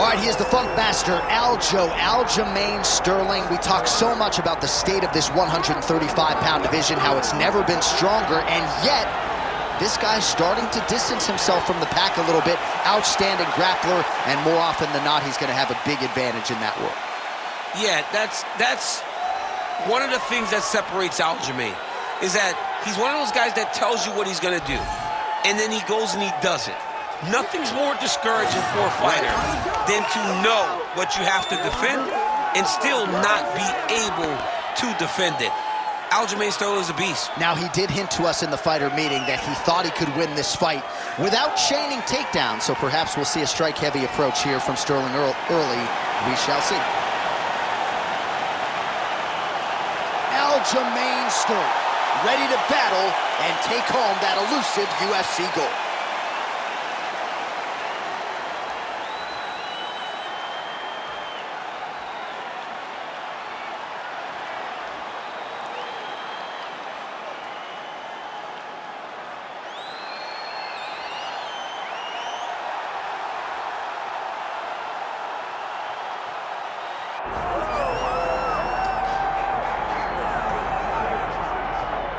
All right, he is the Funk Master, Aljamain Sterling. We talk so much about the state of this 135-pound division, how it's never been stronger, and yet this guy's starting to distance himself from the pack a little bit. Outstanding grappler, and more often than not, he's going to have a big advantage in that world. Yeah, that's one of the things that separates Aljamain, is that he's one of those guys that tells you what he's going to do, and then he goes and he does it. Nothing's more discouraging for a fighter than to know what you have to defend and still not be able to defend it. Aljamain Sterling is a beast. Now, he did hint to us in the fighter meeting that he thought he could win this fight without chaining takedowns, so perhaps we'll see a strike-heavy approach here from Sterling early. We shall see. Aljamain Sterling, ready to battle and take home that elusive UFC gold.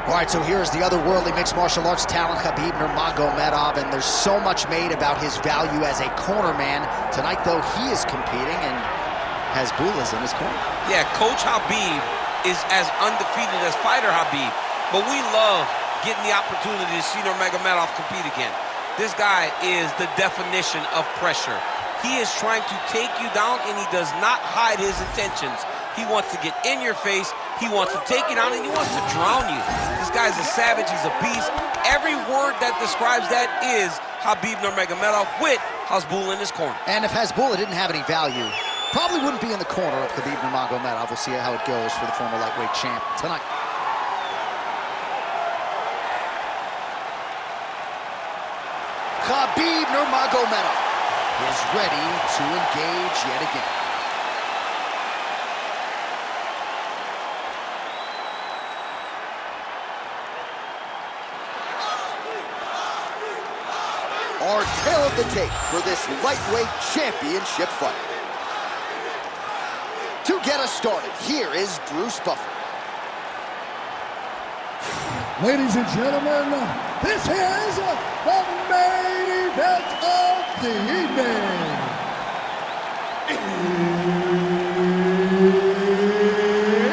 All right, so here's the otherworldly mixed martial arts talent, Khabib Nurmagomedov, and there's so much made about his value as a cornerman. Tonight, though, he is competing and has Bulas in his corner. Yeah, Coach Khabib is as undefeated as fighter Khabib, but we love getting the opportunity to see Nurmagomedov compete again. This guy is the definition of pressure. He is trying to take you down, and he does not hide his intentions. He wants to get in your face, he wants to take you down, and he wants to drown you. This guy's a savage, he's a beast. Every word that describes that is Khabib Nurmagomedov with Hasbulla in his corner. And if Hasbulla didn't have any value, probably wouldn't be in the corner of Khabib Nurmagomedov. We'll see how it goes for the former lightweight champ tonight. Khabib Nurmagomedov is ready to engage yet again. Our tail of the tape for this lightweight championship fight. To get us started, here is Bruce Buffer. Ladies and gentlemen, this is the main event of the evening.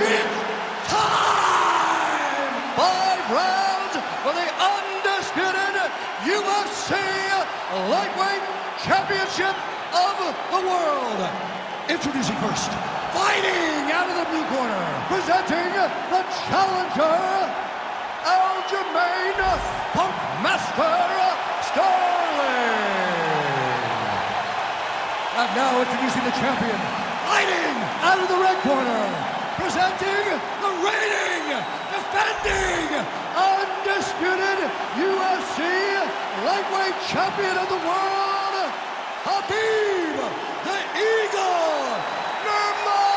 It's time! 5 rounds for the undisputed UFC Lightweight Championship of the world. Introducing first, fighting out of the blue corner, presenting the challenger, Aljamain Funk Master Sterling. And now introducing the champion, fighting out of the red corner, presenting the reigning, defending, undisputed UFC lightweight champion of the world, Khabib the Eagle Nurmagomedov.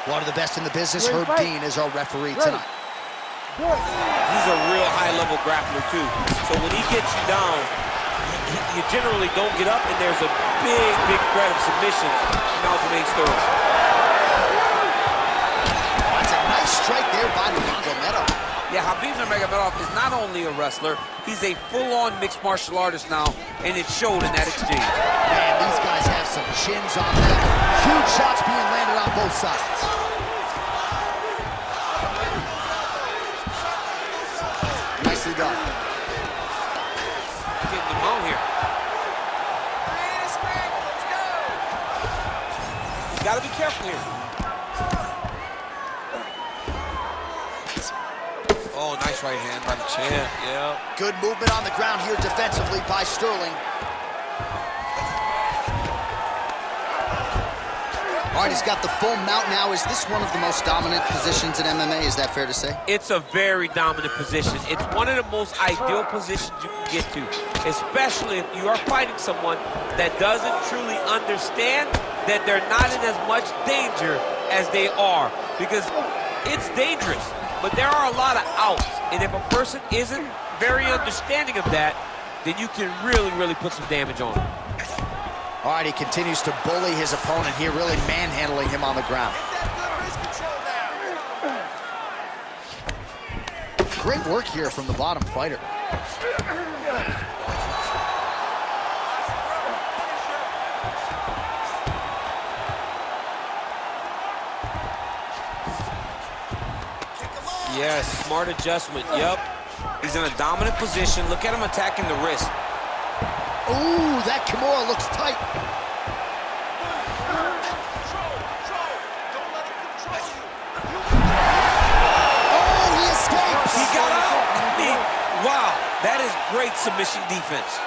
One of the best in the business, Herb Dean, is our referee tonight. He's a real high-level grappler, too. So when he gets you down, you generally don't get up, and there's a big, big threat of submission from Aljamain Sterling. That's a nice strike there by Nurmagomedov. Yeah, Khabib Nurmagomedov is not only a wrestler, he's a full-on mixed martial artist now, and it showed in that exchange. Man, these guys have some chins on them. Huge shots being landed on both sides. Nicely done. Getting him out here. You gotta be careful here. Oh, nice right hand by the champ, yeah. Good movement on the ground here defensively by Sterling. All right, he's got the full mount now. Is this one of the most dominant positions in MMA? Is that fair to say? It's a very dominant position. It's one of the most ideal positions you can get to, especially if you are fighting someone that doesn't truly understand that they're not in as much danger as they are, because it's dangerous, but there are a lot of outs, and if a person isn't very understanding of that, then you can really, really put some damage on him. All right, he continues to bully his opponent here, really manhandling him on the ground. Great work here from the bottom fighter. Yes, smart adjustment, yep. He's in a dominant position. Look at him attacking the wrist. Ooh, that Kimura looks tight. Oh, he escapes. He got out. I mean, wow, that is great submission defense.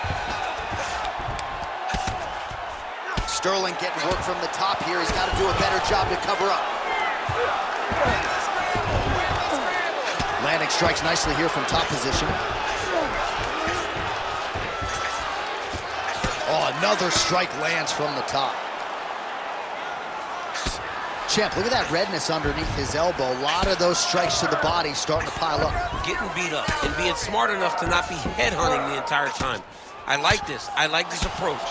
Sterling getting work from the top here. He's got to do a better job to cover up. Landing strikes nicely here from top position. Oh, another strike lands from the top. Champ, look at that redness underneath his elbow. A lot of those strikes to the body starting to pile up. Getting beat up and being smart enough to not be headhunting the entire time. I like this. I like this approach.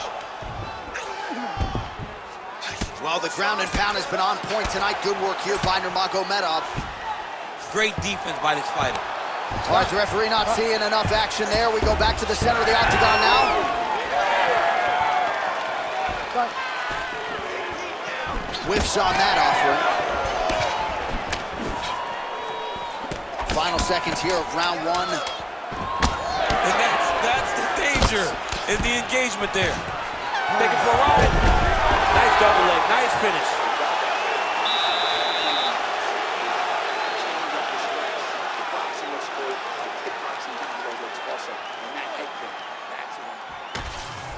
Well, the ground and pound has been on point tonight. Good work here by Nurmagomedov. Great defense by this fighter. All right, the referee not seeing enough action there. We go back to the center of the octagon now. Whiffs on that offering. Final seconds here of round one. And that's the danger in the engagement there. Take it for a ride. Nice double leg, nice finish.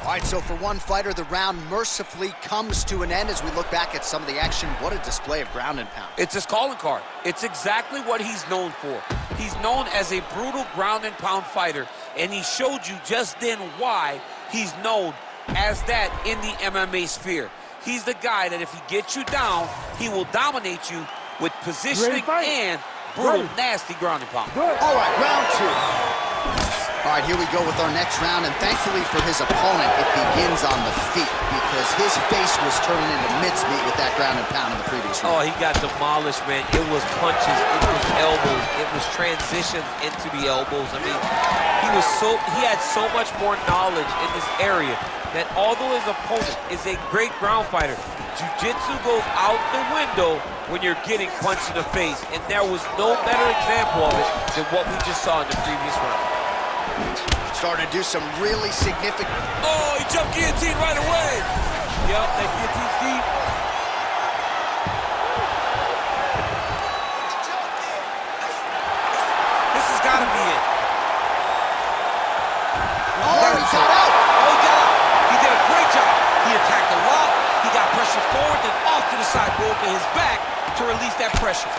All right, so for one fighter, the round mercifully comes to an end as we look back at some of the action. What a display of ground and pound. It's his calling card. It's exactly what he's known for. He's known as a brutal ground and pound fighter, and he showed you just then why he's known as that in the MMA sphere. He's the guy that if he gets you down, he will dominate you with positioning and brutal, nasty ground and pound. All right, round two. All right, here we go with our next round, and thankfully for his opponent, it begins on the feet because his face was turning into mincemeat with that ground and pound in the previous round. Oh, he got demolished, man. It was punches, it was elbows, it was transitions into the elbows. I mean, he had so much more knowledge in this area that although his opponent is a great ground fighter, jiu-jitsu goes out the window when you're getting punched in the face, and there was no better example of it than what we just saw in the previous round. Starting to do some really significant... Oh, he jumped guillotine right away. Yep, that guillotine's deep. This has got to be it. Oh, he got out. Oh, he got out. He did a great job. He attacked a lot. He got pressure forward, then off to the side, go to his back to release that pressure.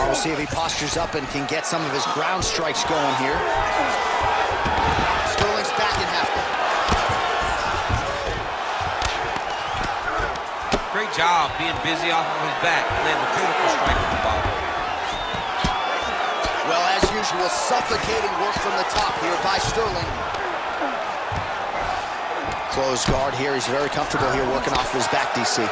We'll see if he postures up and can get some of his ground strikes going here. Sterling's back in half guard. Great job being busy off of his back. Landed a beautiful strike from the bottom. Well, as usual, suffocating work from the top here by Sterling. Close guard here. He's very comfortable here working off of his back, DC.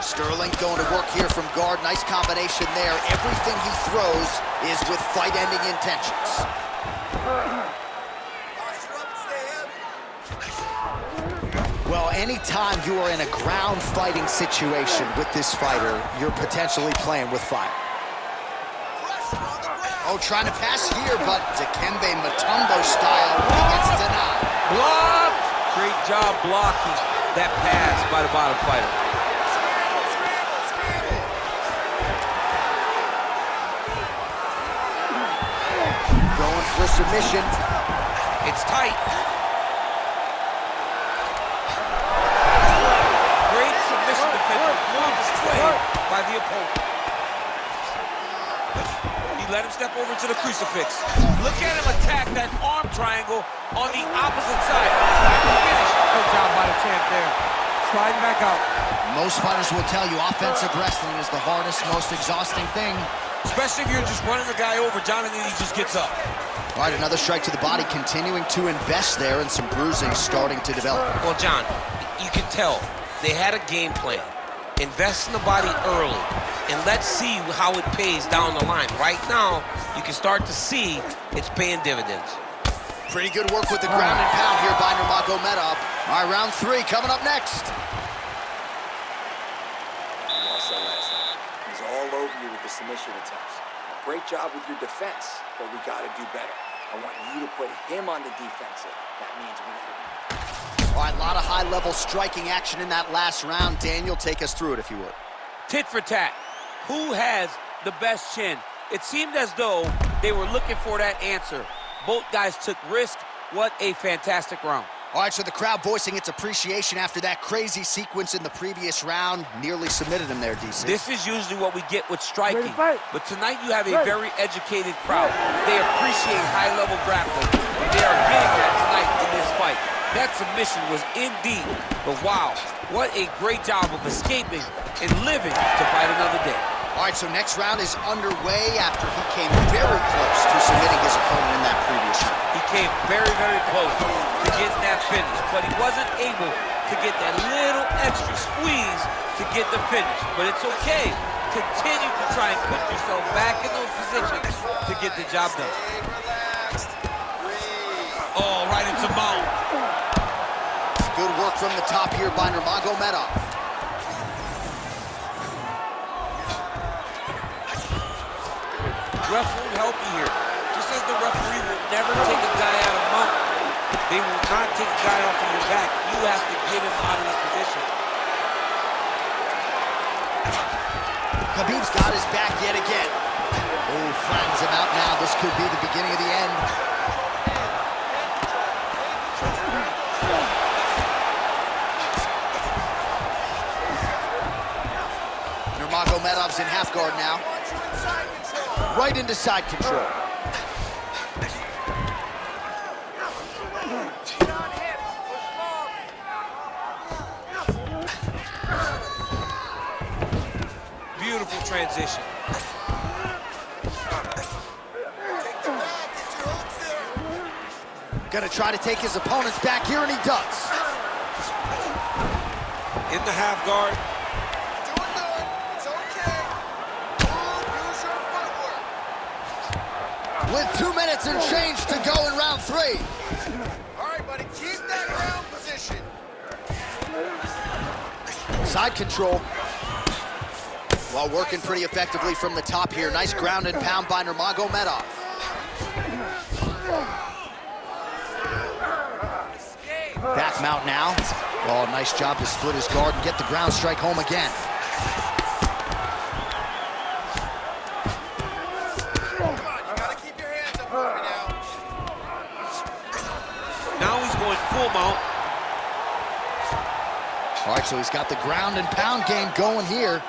Sterling going to work here from guard. Nice combination there. Everything he throws is with fight-ending intentions. Well, anytime you are in a ground fighting situation with this fighter, you're potentially playing with fire. Oh, trying to pass here, but Dikembe Mutombo style, he gets denied. Blocked! Great job blocking that pass by the bottom fighter. Going for submission. It's tight. Great submission defense, moved his way by the opponent. He let him step over to the crucifix. Look at him attack that arm triangle on the opposite side. Finish. Good job by the champ there. Sliding back out. Most fighters will tell you offensive wrestling is the hardest, most exhausting thing. Especially if you're just running the guy over, Jonathan, he just gets up. All right, another strike to the body, continuing to invest there, and some bruising starting to develop. Well, John, you can tell they had a game plan. Invest in the body early, and let's see how it pays down the line. Right now, you can start to see it's paying dividends. Pretty good work with the ground and pound here by Nurmagomedov. All right, round 3 coming up next. You also last night. He's all over you with the submission attempts. Great job with your defense, but we got to do better. I want you to put him on the defensive. That means we got to. All right, a lot of high-level striking action in that last round. Daniel, take us through it, if you would. Tit for tat. Who has the best chin? It seemed as though they were looking for that answer. Both guys took risk. What a fantastic round. All right, so the crowd voicing its appreciation after that crazy sequence in the previous round. Nearly submitted him there, DC. This is usually what we get with striking. But tonight you have a very educated crowd. They appreciate high-level grappling. They are getting that tonight in this fight. That submission was indeed, but wow, what a great job of escaping and living to fight another day. All right, so next round is underway after he came very close to submitting his opponent in that previous round. He came very, very close to getting that finish, but he wasn't able to get that little extra squeeze to get the finish. But it's okay. Continue to try and put yourself back in those positions to get the job done. Oh, right into mount. Good work from the top here by Nurmagomedov. Ref won't help you here. Just as the referee will never take a guy out of mount, they will not take a guy off of your back. You have to get him out of this position. Khabib's got his back yet again. Oh, flattens him out now. This could be the beginning of the end. Nurmagomedov's in half guard now. Right into side control. Beautiful transition. Gonna try to take his opponent's back here, and he does. In the half guard. With 2 minutes and change to go in round 3. All right, buddy, keep that ground position. Side control. While working pretty effectively from the top here. Nice ground and pound by Nurmagomedov. Back mount now. Oh, nice job to split his guard and get the ground strike home again. Full mount. All right, so he's got the ground and pound game going here.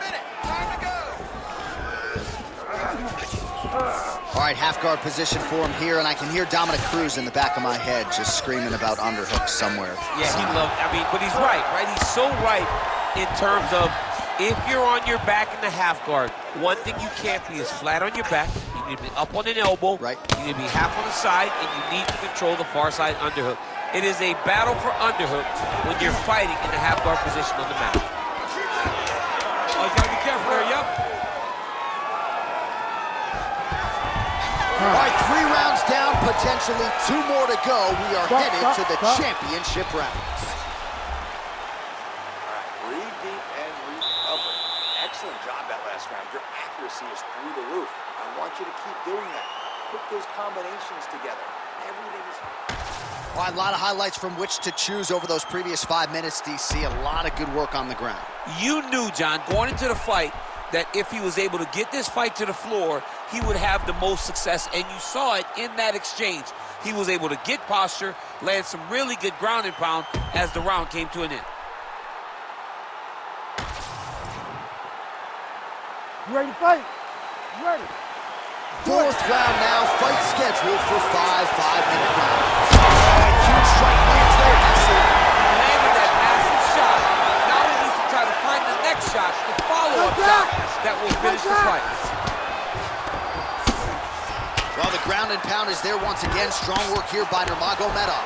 All right, half guard position for him here, and I can hear Dominic Cruz in the back of my head just screaming about underhooks somewhere. Yeah, he loved, but he's right? He's so right in terms of if you're on your back in the half guard, one thing you can't be is flat on your back. You need to be up on an elbow. Right. You need to be half on the side, and you need to control the far side underhook. It is a battle for underhook when you're fighting in the half guard position on the mat. Oh, you gotta be careful there, yep. All right, 3 rounds down, potentially 2 more to go. We are headed to the championship rounds. Breathe deep and recover. Excellent job that last round. Your accuracy is through the roof. I want you to keep doing that. Put those combinations together. Everything is... All right, a lot of highlights from which to choose over those previous 5 minutes, DC. A lot of good work on the ground. You knew, John, going into the fight, that if he was able to get this fight to the floor, he would have the most success, and you saw it in that exchange. He was able to get posture, land some really good ground and pound as the round came to an end. You ready to fight? You ready? Fourth round now, fight scheduled for 5 5-minute rounds. Huge strike lands there, DC. Landed that massive shot. Now he needs to try to find the next shot, the follow-up shot that will finish the fight. Well, the ground and pound is there once again. Strong work here by Nurmagomedov.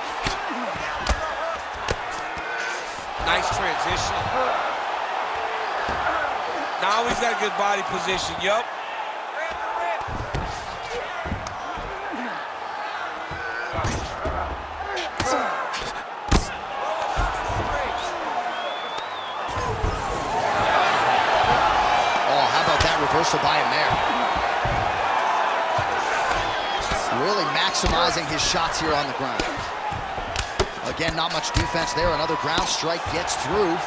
Nice transition. Now he's got a good body position, yup. Oh, how about that reversal by him there? Really maximizing his shots here on the ground. Again, not much defense there. Another ground strike gets through.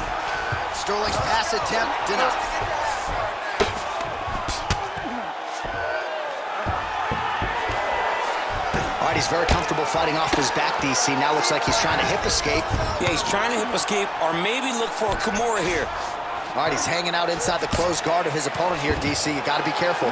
Sterling's pass attempt denied. All right, he's very comfortable fighting off his back, DC. Now looks like he's trying to hip escape. Yeah, he's trying to hip escape or maybe look for a Kimura here. All right, he's hanging out inside the closed guard of his opponent here, DC. You got to be careful.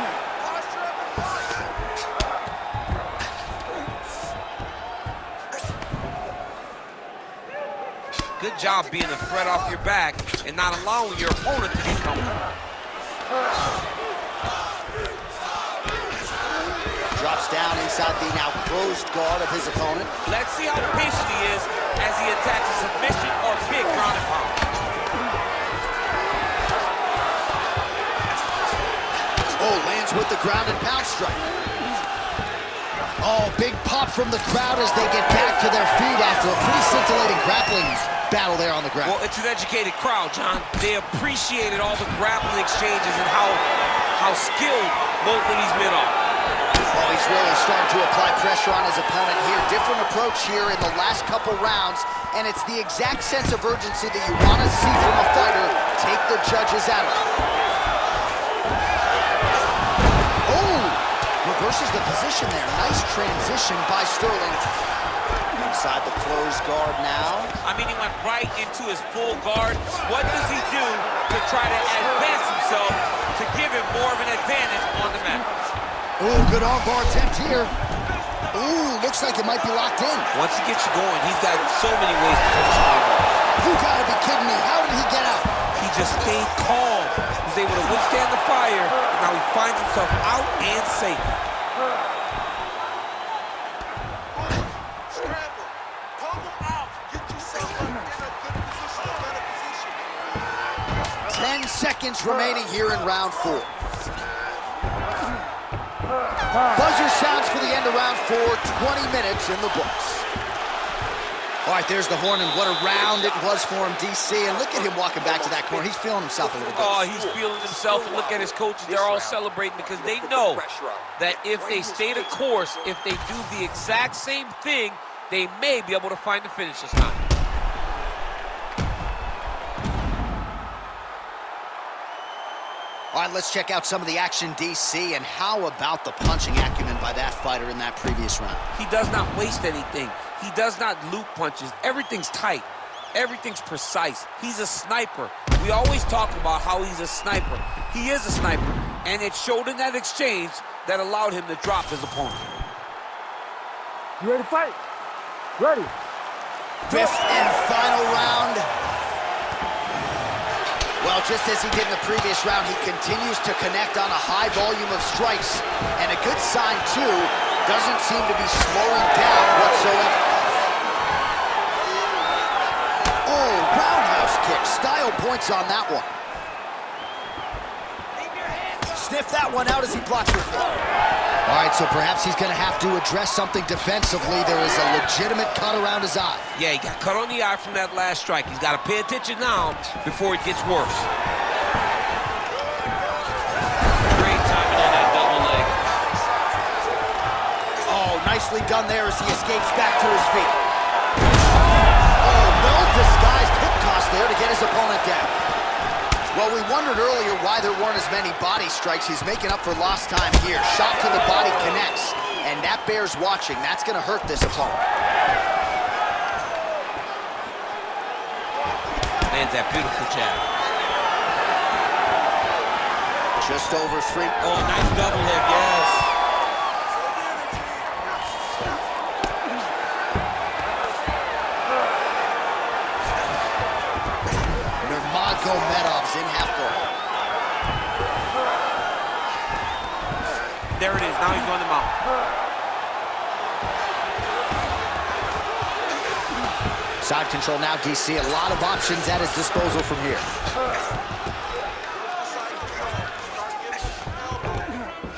Good job being a threat off your back and not allowing your opponent to be comfortable. Drops down inside the now closed guard of his opponent. Let's see how patient he is as he attacks a submission or big ground and pound. Oh, lands with the ground and pound strike. Oh, big pop from the crowd as they get back to their feet after a pretty scintillating grappling battle there on the ground. Well, it's an educated crowd, John. They appreciated all the grappling exchanges and how skilled both of these men are. Oh, he's really starting to apply pressure on his opponent here. Different approach here in the last couple rounds, and it's the exact sense of urgency that you want to see from a fighter take the judges out of it. Oh, reverses the position there. Nice transition by Sterling. Inside the closed guard now. I mean, he went right into his full guard. What does he do to try to advance himself to give him more of an advantage on the mat? Ooh, good armbar attempt here. Ooh, looks like it might be locked in. Once he gets you going, he's got so many ways to finish the fight. You gotta be kidding me. How did he get out? He just stayed calm. He was able to withstand the fire, and now he finds himself out and safe. Scramble. Pull him out. Get yourself in a good position, a better position. 10 seconds remaining here in round 4. Buzzer sounds for the end of round 4, 20 minutes in the books. All right, there's the horn, and what a round it was for him, DC. And look at him walking back to that corner. He's feeling himself a little bit. Oh, he's feeling himself, and look at his coaches. They're all celebrating because they know that if they stay the course, if they do the exact same thing, they may be able to find the finish this time. All right, let's check out some of the action, DC, and how about the punching acumen by that fighter in that previous round? He does not waste anything. He does not loop punches. Everything's tight. Everything's precise. He's a sniper. We always talk about how he's a sniper. He is a sniper, and it showed in that exchange that allowed him to drop his opponent. You ready to fight? Ready. Fifth and final round. Well, just as he did in the previous round, he continues to connect on a high volume of strikes. And a good sign, too, doesn't seem to be slowing down whatsoever. Oh, roundhouse kick. Style points on that one. Sniff that one out as he blocks with it. All right, so perhaps he's going to have to address something defensively. There is a legitimate cut around his eye. Yeah, he got cut on the eye from that last strike. He's got to pay attention now before it gets worse. Great timing on that double leg. Oh, nicely done there as he escapes back to his feet. Oh, well-disguised hip toss there to get his opponent down. Well, we wondered earlier why there weren't as many body strikes. He's making up for lost time here. Shot to the body connects, and that bears watching. That's going to hurt this opponent. Lands that beautiful jab. Just over 3. Oh, nice double leg, yes. in half guard. There it is. Now he's on the mount. Side control now, DC. A lot of options at his disposal from here.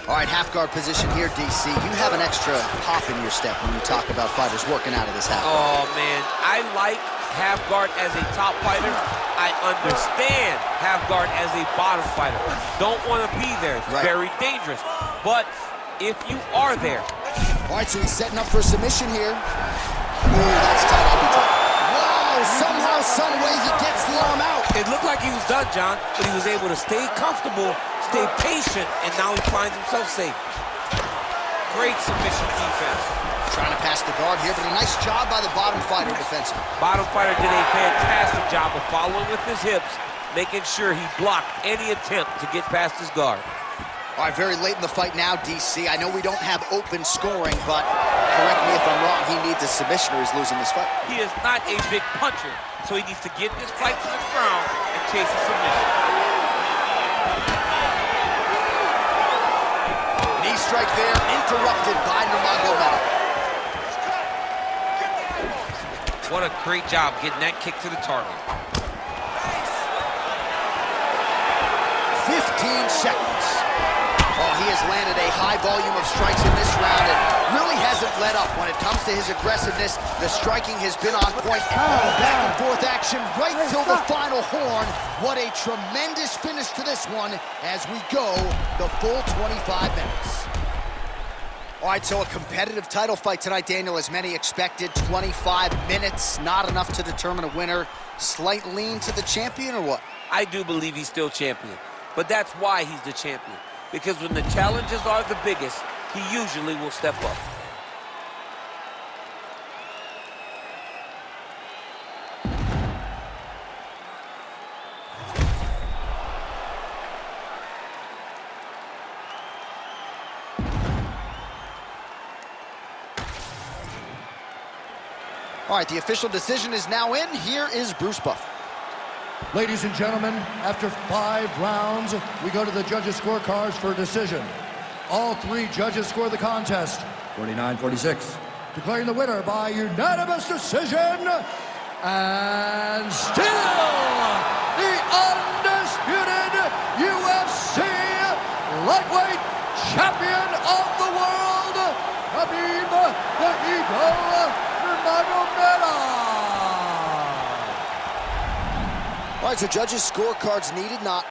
All right, half guard position here, DC. You have an extra hop in your step when you talk about fighters working out of this half guard. Oh, man. I like half guard as a top fighter. I understand half guard as a bottom fighter. Don't want to be there. It's very dangerous. But if you are there. All right, so he's setting up for a submission here. Ooh, that's tight. I'll be tight. Wow, somehow, some way he gets the arm out. It looked like he was done, John, but he was able to stay comfortable, stay patient, and now he finds himself safe. Great submission defense. Trying to pass the guard here, but a nice job by the bottom fighter defensively. Bottom fighter did a fantastic job of following with his hips, making sure he blocked any attempt to get past his guard. All right, very late in the fight now, DC. I know we don't have open scoring, but correct me if I'm wrong, he needs a submission or he's losing this fight. He is not a big puncher, so he needs to get this fight to the ground and chase a submission. Knee strike there, interrupted by Nurmagomedov. What a great job getting that kick to the target. 15 seconds. Oh, he has landed a high volume of strikes in this round and really hasn't let up. When it comes to his aggressiveness, the striking has been on point. Back and forth action right till the final horn. What a tremendous finish to this one as we go the full 25 minutes. All right, so a competitive title fight tonight, Daniel, as many expected. 25 minutes, not enough to determine a winner. Slight lean to the champion or what? I do believe he's still champion, but that's why he's the champion. Because when the challenges are the biggest, he usually will step up. All right, the official decision is now in. Here is Bruce Buffer. Ladies and gentlemen, after 5 rounds, we go to the judges' scorecards for a decision. All 3 judges score the contest, 49-46. Declaring the winner by unanimous decision, and still the undisputed UFC lightweight champion of the world, Khabib the Eagle Nurmagomedov. All right, so judges' scorecards needed not.